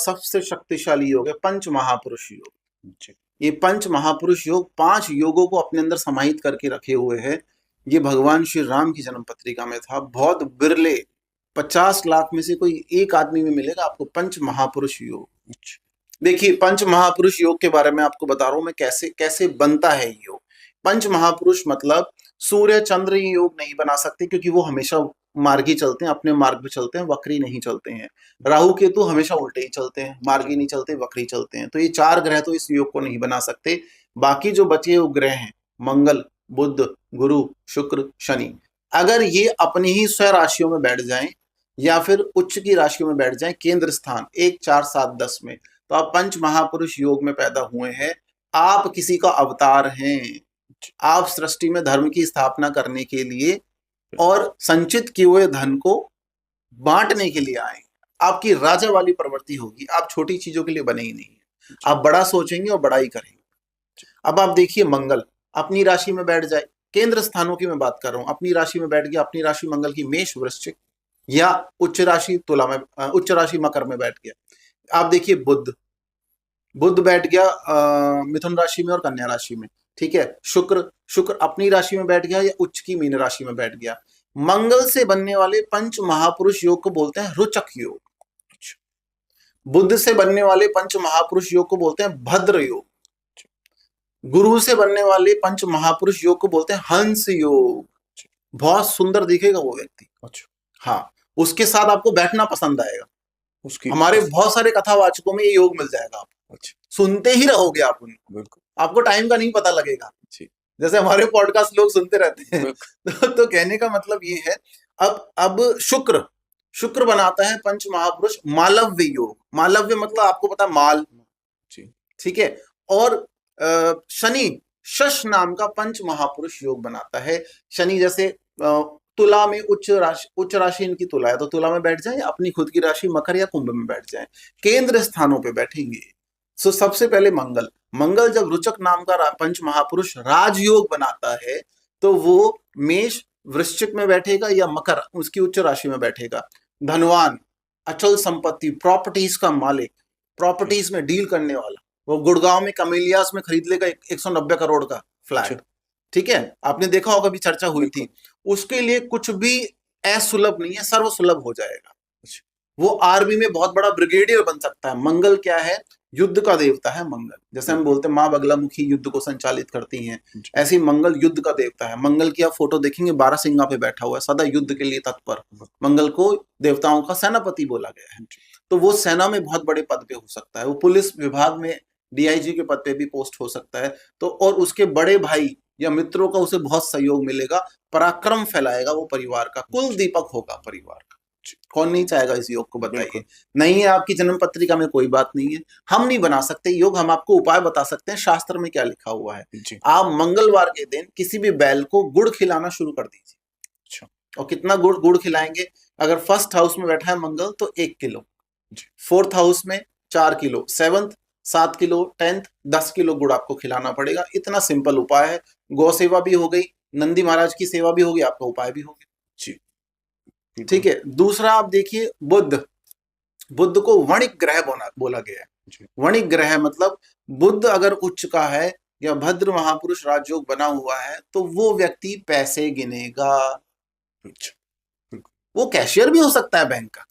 सबसे शक्तिशाली योग है पंच महापुरुष योग। जी। ये पंच महापुरुष योग 5 योगों को अपने अंदर समाहित करके रखे हुए है। ये भगवान श्री राम की जन्म पत्रिका में था। बहुत बिरले 50 लाख में से कोई एक आदमी में मिलेगा आपको पंच महापुरुष योग। देखिए पंच महापुरुष योग के बारे में आपको बता रहा हूं मैं कैसे कैसे बनता है ये योग। पंच महापुरुष मतलब सूर्य चंद्र ये योग नहीं बना सकते क्योंकि वो हमेशा मार्गी चलते हैं, अपने मार्ग पे चलते हैं, वक्री नहीं चलते हैं। राहु केतु हमेशा उल्टे ही चलते हैं, मार्गी नहीं चलते, वक्री चलते हैं। तो ये 4 ग्रह तो इस योग को नहीं बना सकते। बाकी जो बचे हुए ग्रह हैं मंगल, बुध, गुरु, शुक्र, शनि, अगर ये अपनी ही स्व राशियों में बैठ जाएं या फिर उच्च की राशियों में बैठ जाएं, केंद्र स्थान 1, 4, 7, 10 में, तो आप पंच महापुरुष योग में पैदा हुए हैं। आप किसी का अवतार हैं। आप सृष्टि में धर्म की स्थापना करने के लिए और संचित किए हुए धन को बांटने के लिए आए। आपकी राजा वाली प्रवृत्ति होगी। आप छोटी चीजों के लिए बने ही नहीं। आप बड़ा सोचेंगे और बड़ा ही करेंगे। अब आप देखिए मंगल अपनी राशि में बैठ जाए, केंद्र स्थानों की मैं बात कर रहा हूं, अपनी राशि में बैठ गया। अपनी राशि मंगल की मेष, वृश्चिक या उच्च राशि तुला में, उच्च राशि मकर में बैठ गया। आप देखिए बुध बैठ गया मिथुन राशि में और कन्या राशि में, ठीक है। शुक्र अपनी राशि में बैठ गया या उच्च की मीन राशि में बैठ गया। मंगल से बनने वाले पंच महापुरुष योग को बोलते हैं रोचक योग। बुध से बनने वाले पंच महापुरुष योग को बोलते हैं भद्र योग। गुरु से बनने वाले पंच महापुरुष योग को बोलते हैं हंस योग। बहुत सुंदर दिखेगा वो व्यक्ति। अच्छा। हाँ, उसके साथ आपको बैठना पसंद आएगा। उसकी हमारे बहुत सारे कथावाचकों में ये योग मिल जाएगा आपको। अच्छा। सुनते ही रहोगे आप उनको, बिल्कुल। आपको टाइम का नहीं पता लगेगा। जी। जैसे हमारे पॉडकास्ट लोग सुनते रहते हैं। तो कहने का मतलब ये है। अब शुक्र बनाता है पंच महापुरुष मालव्य योग। मालव्य मतलब आपको पता है माल, ठीक है। और शनि शश नाम का पंच महापुरुष योग बनाता है। शनि जैसे तुला में उच्च राशि इनकी तुला है, तो तुला में बैठ जाए, अपनी खुद की राशि मकर या कुंभ में बैठ जाए, केंद्र स्थानों पे बैठेंगे। सो सबसे पहले मंगल जब रुचक नाम का पंच महापुरुष राजयोग बनाता है तो वो मेष वृश्चिक में बैठेगा या मकर उसकी उच्च राशि में बैठेगा। धनवान, अचल संपत्ति, प्रॉपर्टीज का मालिक, प्रॉपर्टीज में डील करने वाला, वो गुड़गांव में कमेलियास में खरीद लेगा 190 करोड़ का फ्लैट, ठीक है। आपने देखा होगा, भी चर्चा हुई थी। उसके लिए कुछ भी असुलभ नहीं है, सर्व सुलभ हो जाएगा। वो आर्मी में बहुत बड़ा ब्रिगेडियर बन सकता है। मंगल क्या है? युद्ध का देवता है मंगल। जैसे हम बोलते हैं माँ बगलामुखी युद्ध को संचालित करती हैं, ऐसे मंगल युद्ध का देवता है। मंगल की आप फोटो देखेंगे बारहसिंगा पे बैठा हुआ है, सदा युद्ध के लिए तत्पर। मंगल को देवताओं का सेनापति बोला गया है। तो वो सेना में बहुत बड़े पद पे हो सकता है। वो पुलिस विभाग में डीआईजी के पद पे भी पोस्ट हो सकता है। तो और उसके बड़े भाई या मित्रों का उसे बहुत सहयोग मिलेगा। पराक्रम फैलाएगा वो परिवार का, कुल दीपक होगा परिवार का। कौन नहीं चाहेगा इस योग को? बताइए। नहीं है आपकी जन्म पत्रिका में, कोई बात नहीं है, हम नहीं बना सकते योग, हम आपको उपाय बता सकते हैं। शास्त्र में क्या लिखा हुआ है, आप मंगलवार के दिन किसी भी बैल को गुड़ खिलाना शुरू कर दीजिए। अच्छा। और कितना गुड़ खिलाएंगे? अगर फर्स्ट हाउस में बैठा है मंगल तो 1 किलो, फोर्थ हाउस में 4 kilo, 7th 7 kilo, 10th 10 kilo गुड़ आपको खिलाना पड़ेगा। इतना सिंपल उपाय है। गौ सेवा भी हो गई, नंदी महाराज की सेवा भी होगी, आपका उपाय भी हो गया। ठीक है। दूसरा आप देखिए बुध को वणिक ग्रह बोला गया है। वणिक ग्रह मतलब बुध अगर उच्च का है या भद्र महापुरुष राजयोग बना हुआ है तो वो व्यक्ति पैसे गिनेगा। वो कैशियर भी हो सकता है बैंक का,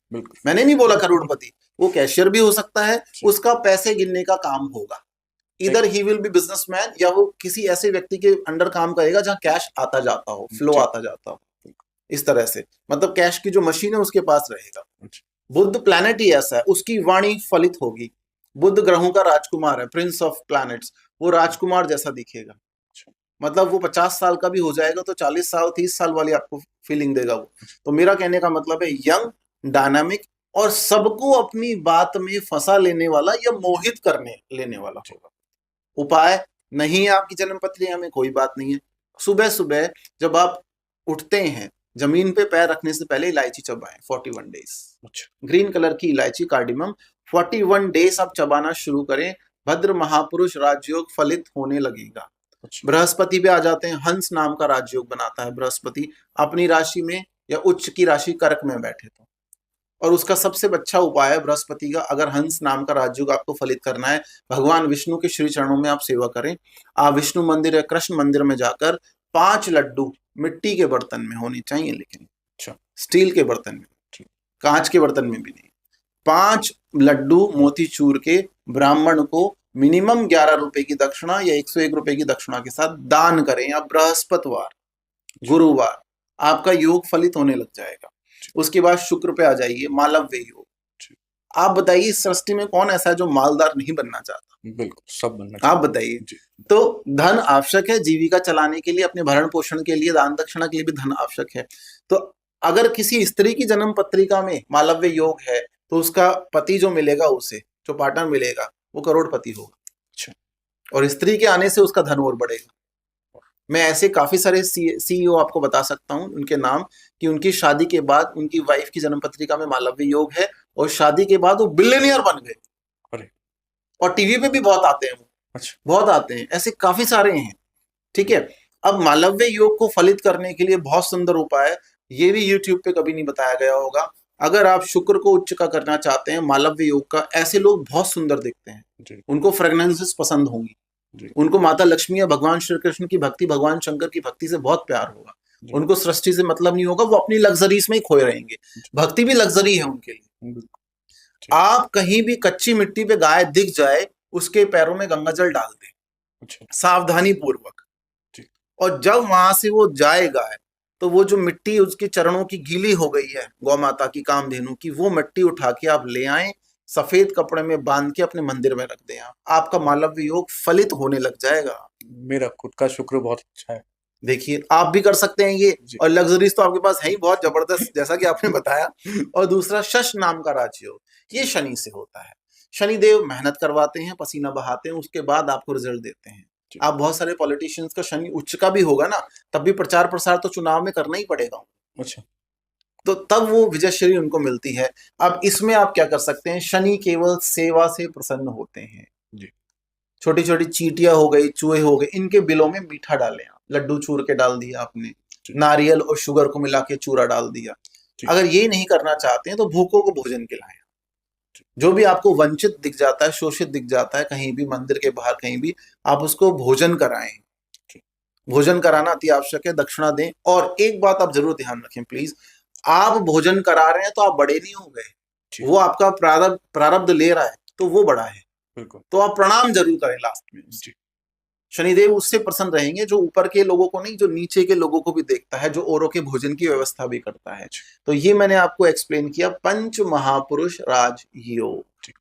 मैंने नहीं बोला करोड़पति, वो कैशियर भी हो सकता है। उसका पैसे गिनने का काम होगा। इधर ही विल बी बिजनेसमैन, या वो किसी ऐसे व्यक्ति के अंडर काम करेगा जहां कैश आता जाता हो, फ्लो आता जाता हो। इस तरह से मतलब कैश की जो मशीन है उसके पास रहेगा। बुध प्लैनेट ही ऐसा है, उसकी वाणी फलित होगी। बुध ग्रहों का राजकुमार है, प्रिंस ऑफ प्लैनेट्स। वो राजकुमार जैसा दिखेगा। मतलब वो 50 साल का भी हो जाएगा तो 40 साल 30 साल वाली आपको फीलिंग देगा वो। तो मेरा कहने का मतलब है यंग, डायनामिक और सबको अपनी बात में फंसा लेने वाला या मोहित करने लेने वाला होगा। उपाय नहीं है आपकी जन्म पत्रिका में, कोई बात नहीं है। सुबह सुबह जब आप उठते हैं, जमीन पे पैर रखने से पहले इलायची चबाएं 41 डेज। ग्रीन कलर की इलायची, कार्डिमम, 41 डेज आप चबाना शुरू करें। भद्र महापुरुष राजयोग फलित होने लगेगा। बृहस्पति पे आ जाते हैं। हंस नाम का राजयोग बनाता है बृहस्पति, अपनी राशि में या उच्च की राशि कर्क में बैठे तो और उसका सबसे अच्छा उपाय है बृहस्पति का। अगर हंस नाम का राजयोग आपको फलित करना है, भगवान विष्णु के श्री चरणों में आप सेवा करें। आप विष्णु मंदिर या कृष्ण मंदिर में जाकर 5 लड्डू मिट्टी के बर्तन में होने चाहिए, लेकिन अच्छा, स्टील के बर्तन में, कांच के बर्तन में भी नहीं। 5 लड्डू मोतीचूर के ब्राह्मण को मिनिमम 11 रुपए की दक्षिणा या 101 रुपए की दक्षिणा के साथ दान करें, या बृहस्पतिवार, गुरुवार, आपका योग फलित होने लग जाएगा। उसके बाद शुक्र पे आ जाइए, मालव्य योग। आप बताइए इस सृष्टि में कौन ऐसा है जो मालदार नहीं बनना चाहता? बिल्कुल सब बनना आप बताइए। तो धन आवश्यक है, जीविका चलाने के लिए, अपने भरण पोषण के लिए, दान दक्षिणा के लिए भी धन आवश्यक है। तो अगर किसी स्त्री की जन्म पत्रिका में मालव्य योग है तो उसका पति जो मिलेगा, उसे जो पार्टनर मिलेगा, वो करोड़पति होगा। अच्छा। और स्त्री के आने से उसका धन और बढ़ेगा। मैं ऐसे काफी सारे सीईओ आपको बता सकता हूं उनके नाम, कि उनकी शादी के बाद उनकी वाइफ की जन्म पत्रिका में मालव्य योग है और शादी के बाद वो बिलियनियर बन गए। अरे, और टीवी पे भी बहुत आते हैं वो। अच्छा, बहुत आते हैं, ऐसे काफी सारे हैं। ठीक है। अब मालव्य योग को फलित करने के लिए बहुत सुंदर उपाय है, ये भी यूट्यूब पे कभी नहीं बताया गया होगा। अगर आप शुक्र को उच्च का करना चाहते हैं मालव्य योग का, ऐसे लोग बहुत सुंदर दिखते हैं, उनको फ्रेग्रेंसेस पसंद होंगी, उनको माता लक्ष्मी या भगवान श्री कृष्ण की भक्ति, भगवान शंकर की भक्ति से बहुत प्यार होगा, उनको सृष्टि से मतलब नहीं होगा, वो अपनी लग्जरीज में ही खोए रहेंगे। भक्ति भी लग्जरी है उनके लिए। आप कहीं भी कच्ची मिट्टी पे गाय दिख जाए, उसके पैरों में गंगा जल डाल दें, सावधानी पूर्वक। और जब वहां से वो जाएगा तो वो जो मिट्टी उसके चरणों की गीली हो गई है, गौ माता की, कामधेनु की, वो मिट्टी उठा के आप ले आए, सफेद कपड़े में बांध के अपने मंदिर में रख दें। आपका मालव्य योग फलित होने लग जाएगा। मेरा खुद का शुक्र बहुत अच्छा है, देखिए आप भी कर सकते हैं ये। और लग्जरीज तो आपके पास है ही बहुत जबरदस्त, जैसा कि आपने बताया। और दूसरा शश नाम का राजयोग, ये शनि से होता है। शनिदेव मेहनत करवाते हैं, पसीना बहाते हैं, उसके बाद आपको रिजल्ट देते हैं। आप बहुत सारे पॉलिटिशियंस का शनि उच्च का भी होगा ना, तब भी प्रचार प्रसार तो चुनाव में करना ही पड़ेगा। अच्छा, तो तब वो विजयश्री उनको मिलती है। अब इसमें आप क्या कर सकते हैं, शनि केवल सेवा से प्रसन्न होते हैं। छोटी छोटी चींटियां हो गई, चूहे हो गए, इनके बिलों में मीठा डालें। आप लड्डू चूर के डाल दिया आपने, नारियल और शुगर को मिला के चूरा डाल दिया। अगर ये नहीं करना चाहते हैं तो भूखों को भोजन खिलाएं। जो भी आपको वंचित दिख जाता है, शोषित दिख जाता है, कहीं भी मंदिर के बाहर कहीं भी, आप उसको भोजन कराएं। भोजन कराना अति आवश्यक है, दक्षिणा दें। और एक बात आप जरूर ध्यान रखें प्लीज, आप भोजन करा रहे हैं तो आप बड़े नहीं हो गए, वो आपका प्रारब्ध ले रहा है तो वो बड़ा है, तो आप प्रणाम जरूर करें लास्ट में। शनिदेव उससे प्रसन्न रहेंगे जो ऊपर के लोगों को नहीं, जो नीचे के लोगों को भी देखता है, जो औरों के भोजन की व्यवस्था भी करता है। तो ये मैंने आपको एक्सप्लेन किया पंच महापुरुष राज योग।